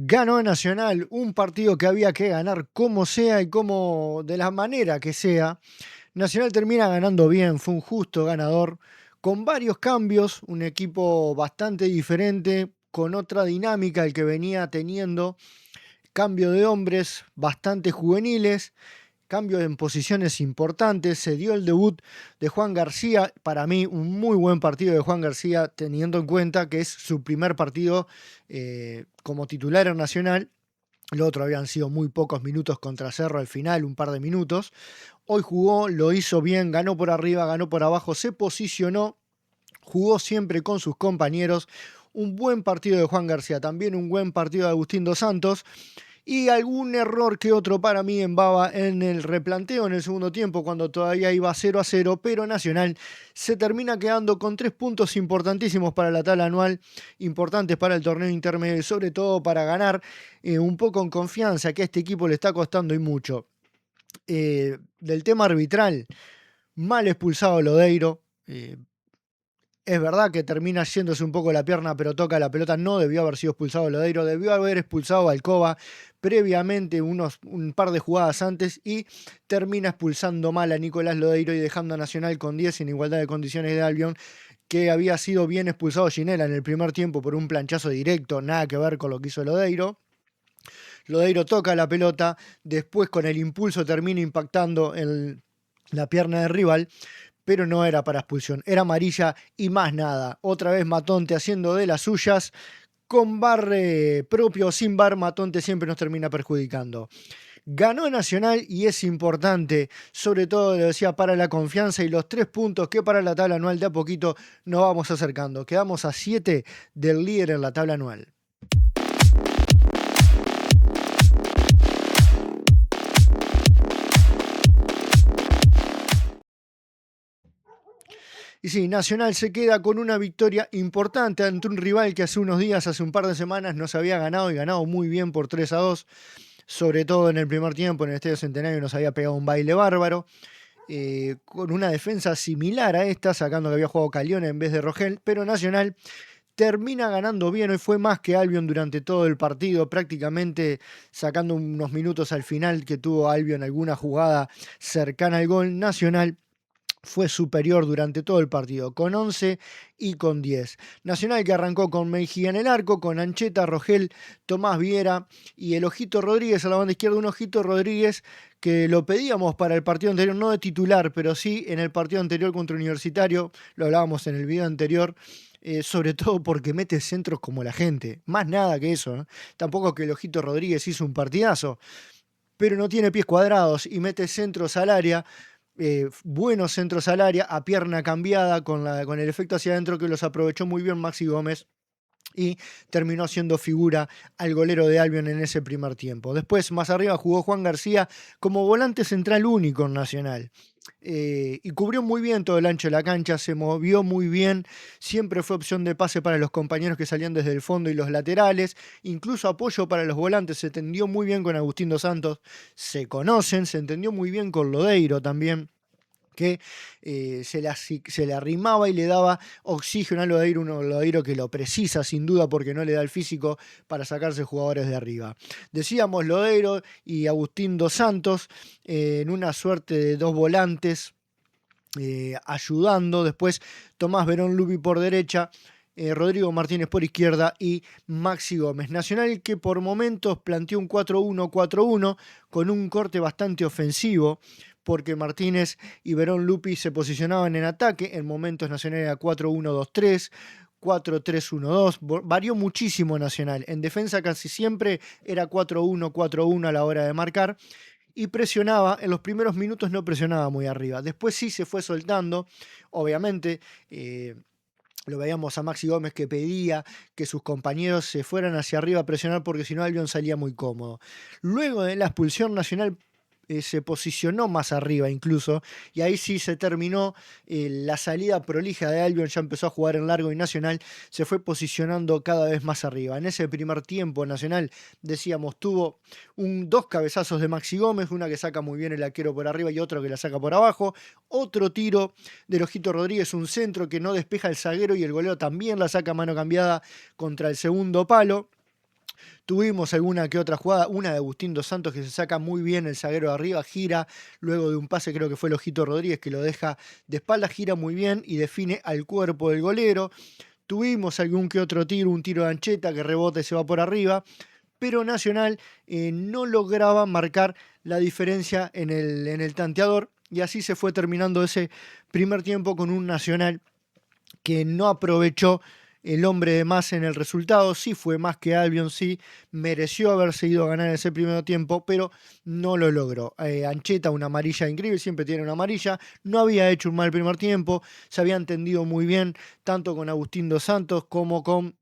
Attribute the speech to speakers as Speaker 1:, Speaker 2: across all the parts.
Speaker 1: Ganó Nacional un partido que había que ganar como sea y como de la manera que sea. Nacional termina ganando bien, fue un justo ganador, con varios cambios, un equipo bastante diferente, con otra dinámica el que venía teniendo, cambio de hombres bastante juveniles, cambios en posiciones importantes, se dio el debut de Juan García, para mí un muy buen partido de Juan García, teniendo en cuenta que es su primer partido como titular en Nacional. Lo otro habían sido muy pocos minutos contra Cerro al final, un par de minutos. Hoy jugó, lo hizo bien, ganó por arriba, ganó por abajo, se posicionó, jugó siempre con sus compañeros. Un buen partido de Juan García, también un buen partido de Agustín Dos Santos. Y algún error que otro para mí en Baba en el replanteo en el segundo tiempo, cuando todavía iba 0-0, pero Nacional se termina quedando con 3 puntos importantísimos para la tabla anual, importantes para el torneo intermedio y sobre todo para ganar un poco en confianza, que a este equipo le está costando y mucho. Del tema arbitral, mal expulsado Lodeiro. Es verdad que termina yéndose un poco la pierna, pero toca la pelota. No debió haber sido expulsado Lodeiro, debió haber expulsado a Alcoba previamente, un par de jugadas antes, y termina expulsando mal a Nicolás Lodeiro y dejando a Nacional con 10 en igualdad de condiciones de Albion, que había sido bien expulsado Ginela en el primer tiempo por un planchazo directo, nada que ver con lo que hizo Lodeiro. Lodeiro toca la pelota, después con el impulso termina impactando en la pierna del rival, pero no era para expulsión, era amarilla y más nada. Otra vez Matonte haciendo de las suyas, con bar propio o sin bar, Matonte siempre nos termina perjudicando. Ganó Nacional y es importante, sobre todo, lo decía, para la confianza y los 3 puntos que para la tabla anual de a poquito nos vamos acercando. Quedamos a 7 del líder en la tabla anual. Y sí, Nacional se queda con una victoria importante ante un rival que hace unos días, hace un par de semanas, nos había ganado y ganado muy bien por 3-2. Sobre todo en el primer tiempo, en el Estadio Centenario, nos había pegado un baile bárbaro. Con una defensa similar a esta, sacando que había jugado Calione en vez de Rogel, pero Nacional termina ganando bien. Hoy fue más que Albion durante todo el partido, prácticamente sacando unos minutos al final que tuvo Albion alguna jugada cercana al gol. Nacional fue superior durante todo el partido, con 11 y con 10. Nacional que arrancó con Mejía en el arco, con Ancheta, Rogel, Tomás Viera y el Ojito Rodríguez a la banda izquierda. Un Ojito Rodríguez que lo pedíamos para el partido anterior, no de titular, pero sí en el partido anterior contra Universitario, lo hablábamos en el video anterior. Sobre todo porque mete centros como la gente, más nada que eso, ¿no? Tampoco que el Ojito Rodríguez hizo un partidazo, pero no tiene pies cuadrados y mete centros al área, buenos centros al área, a pierna cambiada, con el efecto hacia adentro que los aprovechó muy bien Maxi Gómez y terminó siendo figura al golero de Albion en ese primer tiempo. Después, más arriba, jugó Juan García como volante central único en Nacional. Y cubrió muy bien todo el ancho de la cancha, se movió muy bien, siempre fue opción de pase para los compañeros que salían desde el fondo y los laterales, incluso apoyo para los volantes, se entendió muy bien con Agustín Dos Santos, se conocen, se entendió muy bien con Lodeiro también, que se le arrimaba y le daba oxígeno a Lodeiro, un Lodeiro que lo precisa sin duda porque no le da el físico para sacarse jugadores de arriba. Decíamos Lodeiro y Agustín Dos Santos en una suerte de dos volantes ayudando, después Tomás Verón Lupi por derecha, Rodrigo Martínez por izquierda y Maxi Gómez. Nacional que por momentos planteó un 4-1-4-1 con un corte bastante ofensivo, porque Martínez y Verón Lupi se posicionaban en ataque. En momentos Nacional era 4-1-2-3, 4-3-1-2. Varió muchísimo Nacional. En defensa casi siempre era 4-1-4-1 a la hora de marcar. Y presionaba, en los primeros minutos no presionaba muy arriba. Después sí se fue soltando. Obviamente, lo veíamos a Maxi Gómez que pedía que sus compañeros se fueran hacia arriba a presionar porque si no Albion salía muy cómodo. Luego de la expulsión Nacional se posicionó más arriba incluso, y ahí sí se terminó la salida prolija de Albion, ya empezó a jugar en largo y Nacional se fue posicionando cada vez más arriba. En ese primer tiempo Nacional, decíamos, tuvo dos cabezazos de Maxi Gómez, una que saca muy bien el arquero por arriba y otro que la saca por abajo, otro tiro del Ojito Rodríguez, un centro que no despeja el zaguero y el golero también la saca a mano cambiada contra el segundo palo. Tuvimos alguna que otra jugada, una de Agustín Dos Santos que se saca muy bien el zaguero de arriba, gira luego de un pase, creo que fue el Ojito Rodríguez que lo deja de espalda, gira muy bien y define al cuerpo del golero. Tuvimos algún que otro tiro, un tiro de Ancheta que rebota y se va por arriba, pero Nacional no lograba marcar la diferencia en el tanteador y así se fue terminando ese primer tiempo con un Nacional que no aprovechó el hombre de más en el resultado. Sí fue más que Albion, sí mereció haberse ido a ganar ese primer tiempo, pero no lo logró. Ancheta, una amarilla increíble, siempre tiene una amarilla, no había hecho un mal primer tiempo, se había entendido muy bien tanto con Agustín Dos Santos como con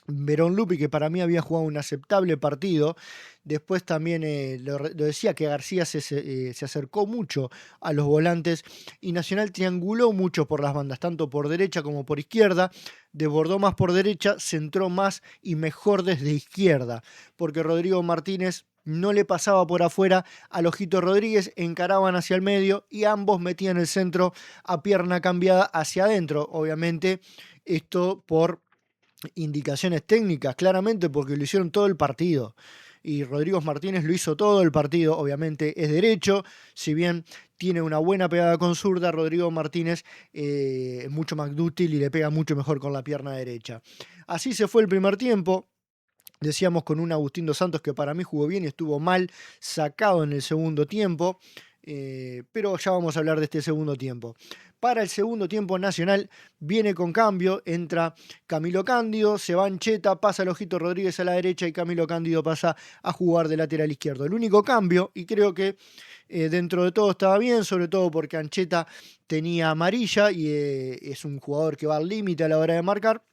Speaker 1: Verón Lupi, que para mí había jugado un aceptable partido. Después también lo decía que García se acercó mucho a los volantes y Nacional trianguló mucho por las bandas, tanto por derecha como por izquierda. Desbordó más por derecha, centró más y mejor desde izquierda, porque Rodrigo Martínez no le pasaba por afuera al Ojito Rodríguez, encaraban hacia el medio y ambos metían el centro a pierna cambiada hacia adentro. Obviamente, esto por indicaciones técnicas, claramente, porque lo hicieron todo el partido. Y Rodrigo Martínez lo hizo todo el partido, obviamente es derecho, si bien tiene una buena pegada con zurda, Rodrigo Martínez es mucho más dúctil y le pega mucho mejor con la pierna derecha. Así se fue el primer tiempo. Decíamos con un Agustín Dos Santos que para mí jugó bien y estuvo mal sacado en el segundo tiempo. Pero ya vamos a hablar de este segundo tiempo. Para el segundo tiempo Nacional viene con cambio, entra Camilo Cándido, se va Ancheta, pasa el Ojito Rodríguez a la derecha y Camilo Cándido pasa a jugar de lateral izquierdo. El único cambio, y creo que dentro de todo estaba bien, sobre todo porque Ancheta tenía amarilla y es un jugador que va al límite a la hora de marcar.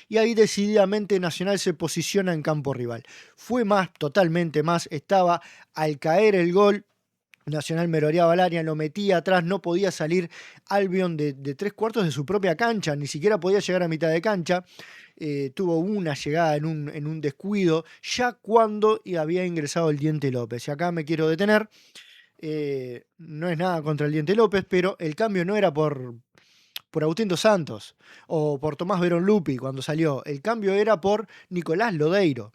Speaker 1: Y ahí decididamente Nacional se posiciona en campo rival. Fue más, totalmente más, estaba al caer el gol. Nacional merodeaba al área, lo metía atrás, no podía salir Albion de 3/4 de su propia cancha, ni siquiera podía llegar a mitad de cancha. Tuvo una llegada en un descuido, ya cuando había ingresado el Diente López. Y acá me quiero detener. No es nada contra el Diente López, pero el cambio no era por Agustín Dos Santos o por Tomás Verón Lupi cuando salió. El cambio era por Nicolás Lodeiro.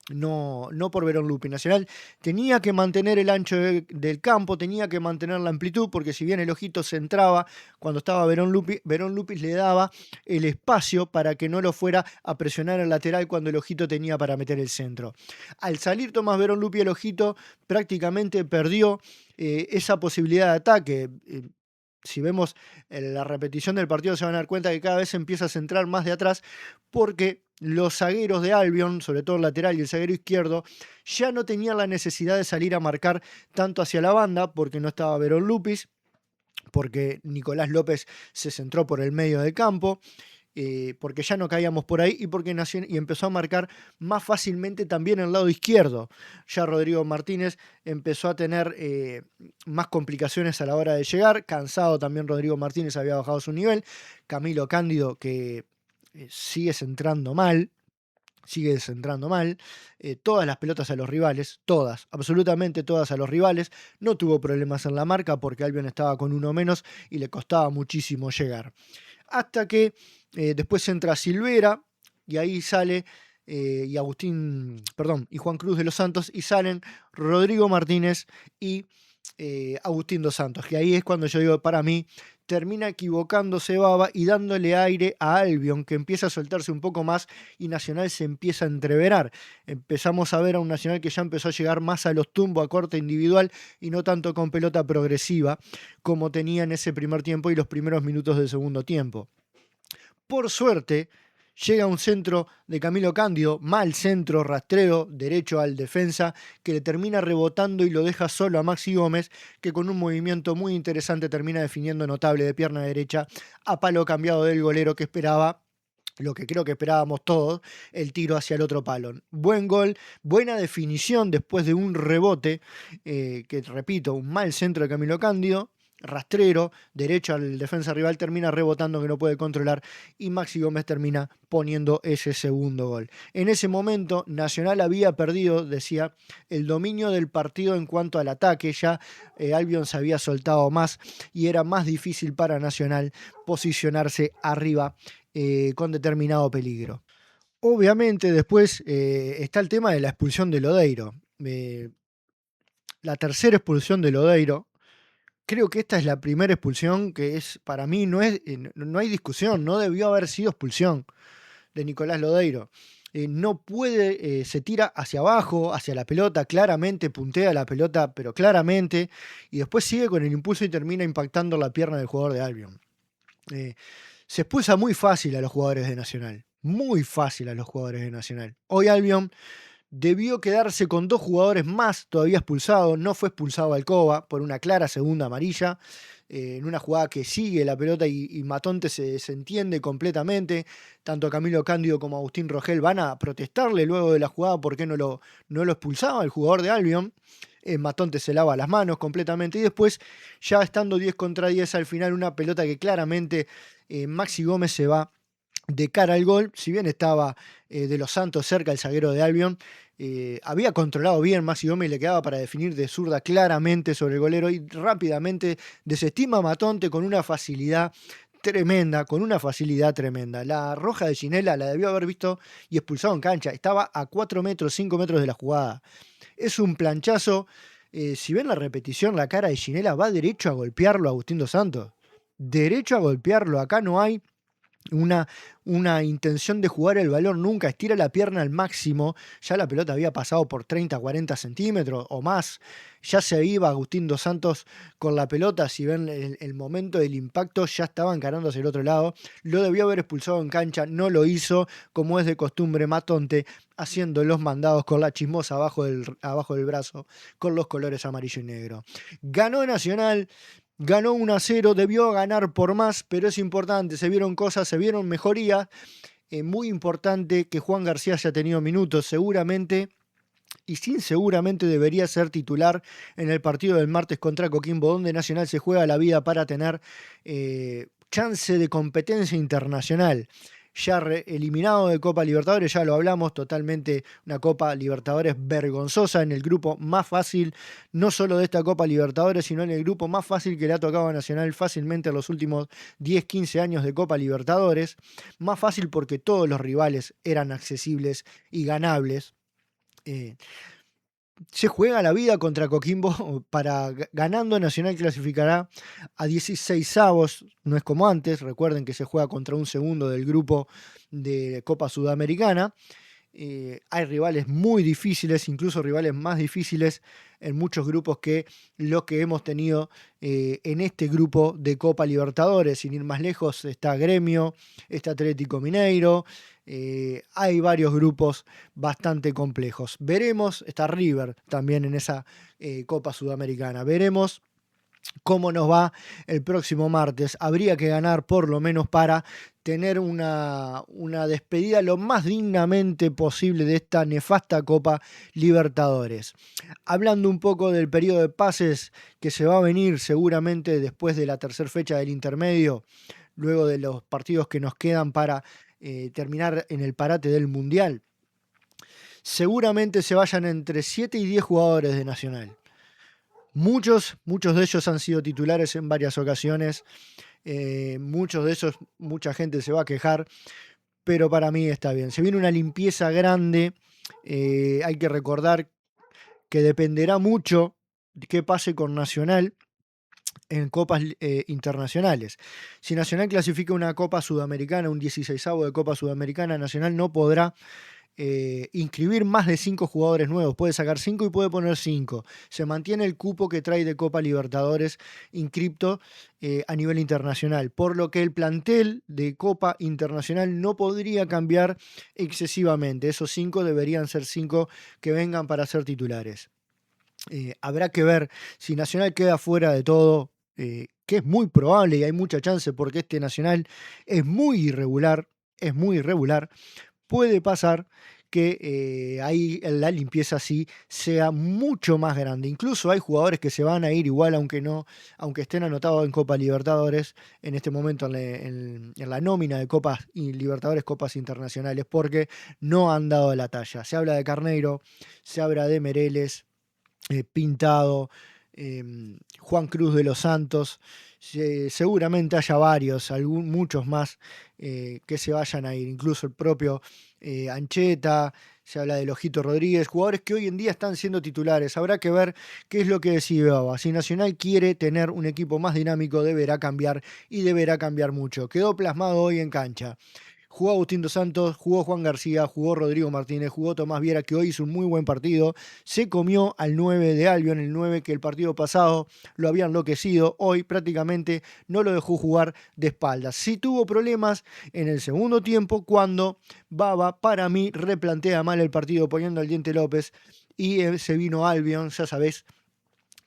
Speaker 1: No, no por Verón Lupi. Nacional tenía que mantener el ancho del campo, tenía que mantener la amplitud, porque si bien el Ojito se entraba cuando estaba Verón Lupi le daba el espacio para que no lo fuera a presionar el lateral cuando el Ojito tenía para meter el centro. Al salir Tomás Verón Lupi, el Ojito prácticamente perdió esa posibilidad de ataque. Si vemos la repetición del partido se van a dar cuenta que cada vez se empieza a centrar más de atrás porque los zagueros de Albion, sobre todo el lateral y el zaguero izquierdo, ya no tenían la necesidad de salir a marcar tanto hacia la banda porque no estaba Verón Lupis, porque Nicolás López se centró por el medio del campo. Porque ya no caíamos por ahí y porque y empezó a marcar más fácilmente también el lado izquierdo. Ya Rodrigo Martínez empezó a tener más complicaciones a la hora de llegar, cansado también Rodrigo Martínez, había bajado su nivel. Camilo Cándido, que sigue centrando mal, todas las pelotas a los rivales, todas, absolutamente todas a los rivales. No tuvo problemas en la marca porque Albion estaba con uno menos y le costaba muchísimo llegar. Hasta que después entra Silvera y ahí sale y Juan Cruz de los Santos, y salen Rodrigo Martínez y Agustín Dos Santos, que ahí es cuando yo digo, para mí termina equivocándose Baba y dándole aire a Albion, que empieza a soltarse un poco más y Nacional se empieza a entreverar. Empezamos a ver a un Nacional que ya empezó a llegar más a los tumbos a corte individual y no tanto con pelota progresiva como tenía en ese primer tiempo y los primeros minutos del segundo tiempo. Por suerte, llega un centro de Camilo Cándido, mal centro, rastreo, derecho al defensa, que le termina rebotando y lo deja solo a Maxi Gómez, que con un movimiento muy interesante termina definiendo notable de pierna derecha a palo cambiado del golero que esperaba. Lo que creo que esperábamos todos, el tiro hacia el otro palo. Buen gol, buena definición después de un rebote, que repito, un mal centro de Camilo Cándido, rastrero, derecho al defensa rival, termina rebotando que no puede controlar y Maxi Gómez termina poniendo ese segundo gol. En ese momento Nacional había perdido, decía, el dominio del partido en cuanto al ataque, ya Albion se había soltado más y era más difícil para Nacional posicionarse arriba con determinado peligro. Obviamente después está el tema de la expulsión de Lodeiro. La tercera expulsión de Lodeiro. Creo que esta es la primera expulsión que es, para mí, no hay discusión, no debió haber sido expulsión de Nicolás Lodeiro. No puede, se tira hacia abajo, hacia la pelota, claramente puntea la pelota, pero claramente, y después sigue con el impulso y termina impactando la pierna del jugador de Albion. Eh, Se expulsa muy fácil a los jugadores de Nacional, muy fácil a los jugadores de Nacional. Hoy Albion debió quedarse con 2 jugadores más todavía expulsados. No fue expulsado Alcoba por una clara segunda amarilla. En una jugada que sigue la pelota y Matonte se desentiende completamente. Tanto Camilo Cándido como Agustín Rogel van a protestarle luego de la jugada por qué no lo expulsaba el jugador de Albion. Matonte se lava las manos completamente. Y después, ya estando 10 contra 10 al final, una pelota que claramente Maxi Gómez se va de cara al gol. Si bien estaba de los Santos cerca el zaguero de Albion, había controlado bien Maxi Gómez y le quedaba para definir de zurda claramente sobre el golero y rápidamente desestima a Matonte con una facilidad tremenda, con una facilidad tremenda. La roja de Ginela la debió haber visto y expulsado en cancha. Estaba a 4 metros, 5 metros de la jugada. Es un planchazo. Si ven la repetición, la cara de Ginela va derecho a golpearlo a Agustín Dos Santos. Derecho a golpearlo. Acá no hay una intención de jugar el balón nunca, estira la pierna al máximo, ya la pelota había pasado por 30, 40 centímetros o más, ya se iba Agustín Dos Santos con la pelota, si ven el momento del impacto ya estaba encarando hacia el otro lado, lo debió haber expulsado en cancha, no lo hizo, como es de costumbre Matonte, haciendo los mandados con la chismosa abajo del brazo, con los colores amarillo y negro. Ganó Nacional. Ganó 1-0, debió ganar por más, pero es importante, se vieron cosas, se vieron mejorías. Muy importante que Juan García haya tenido minutos, seguramente, y sin seguramente debería ser titular en el partido del martes contra Coquimbo, donde Nacional se juega la vida para tener chance de competencia internacional. Ya eliminado de Copa Libertadores, ya lo hablamos, totalmente una Copa Libertadores vergonzosa en el grupo más fácil, no solo de esta Copa Libertadores, sino en el grupo más fácil que le ha tocado a Nacional fácilmente en los últimos 10, 15 años de Copa Libertadores. Más fácil porque todos los rivales eran accesibles y ganables. Se juega la vida contra Coquimbo ganando Nacional clasificará a 16avos, no es como antes, recuerden que se juega contra un segundo del grupo de Copa Sudamericana. Hay rivales muy difíciles, incluso rivales más difíciles en muchos grupos que los que hemos tenido en este grupo de Copa Libertadores. Sin ir más lejos, está Gremio, está Atlético Mineiro, hay varios grupos bastante complejos. Veremos, está River también en esa Copa Sudamericana. Veremos cómo nos va el próximo martes. Habría que ganar por lo menos para tener una despedida lo más dignamente posible de esta nefasta Copa Libertadores. Hablando un poco del periodo de pases que se va a venir seguramente después de la tercera fecha del intermedio, luego de los partidos que nos quedan para terminar en el parate del Mundial, seguramente se vayan entre 7 y 10 jugadores de Nacional. Muchos de ellos han sido titulares en varias ocasiones. Muchos de esos, mucha gente se va a quejar, pero para mí está bien. Se viene una limpieza grande. Hay que recordar que dependerá mucho de qué pase con Nacional en copas internacionales. Si Nacional clasifica una Copa Sudamericana, un 16avo de Copa Sudamericana, Nacional no podrá inscribir más de 5 jugadores nuevos. Puede sacar 5 y puede poner 5. Se mantiene el cupo que trae de Copa Libertadores inscripto a nivel internacional, por lo que el plantel de Copa Internacional no podría cambiar excesivamente. Esos 5 deberían ser 5 que vengan para ser titulares. Habrá que ver si Nacional queda fuera de todo, que es muy probable y hay mucha chance porque este Nacional es muy irregular, puede pasar que ahí la limpieza sí sea mucho más grande. Incluso hay jugadores que se van a ir igual, aunque estén anotados en Copa Libertadores, en este momento en la nómina de Copas y Libertadores, Copas Internacionales, porque no han dado la talla. Se habla de Carneiro, se habla de Mereles, Pintado, Juan Cruz de los Santos, seguramente haya varios, muchos más que se vayan a ir, incluso el propio Ancheta, se habla del Ojito Rodríguez, jugadores que hoy en día están siendo titulares. Habrá que ver qué es lo que decide Baba. Si Nacional quiere tener un equipo más dinámico, deberá cambiar y deberá cambiar mucho. Quedó plasmado hoy en cancha. Jugó Agustín Dos Santos, jugó Juan García, jugó Rodrigo Martínez, jugó Tomás Viera, que hoy hizo un muy buen partido. Se comió al 9 de Albion, el 9 que el partido pasado lo había enloquecido. Hoy prácticamente no lo dejó jugar de espaldas. Sí tuvo problemas en el segundo tiempo cuando Baba, para mí, replantea mal el partido poniendo al Diente López y se vino Albion, ya sabés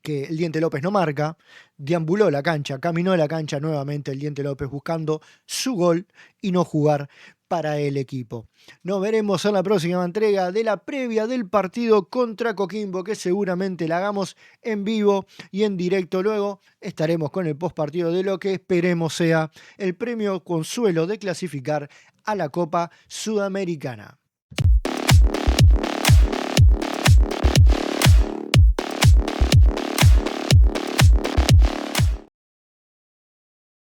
Speaker 1: que el Diente López no marca, deambuló la cancha, caminó la cancha nuevamente el Diente López buscando su gol y no jugar para el equipo. Nos veremos en la próxima entrega de la previa del partido contra Coquimbo, que seguramente la hagamos en vivo y en directo. Luego estaremos con el postpartido de lo que esperemos sea el premio consuelo de clasificar a la Copa Sudamericana.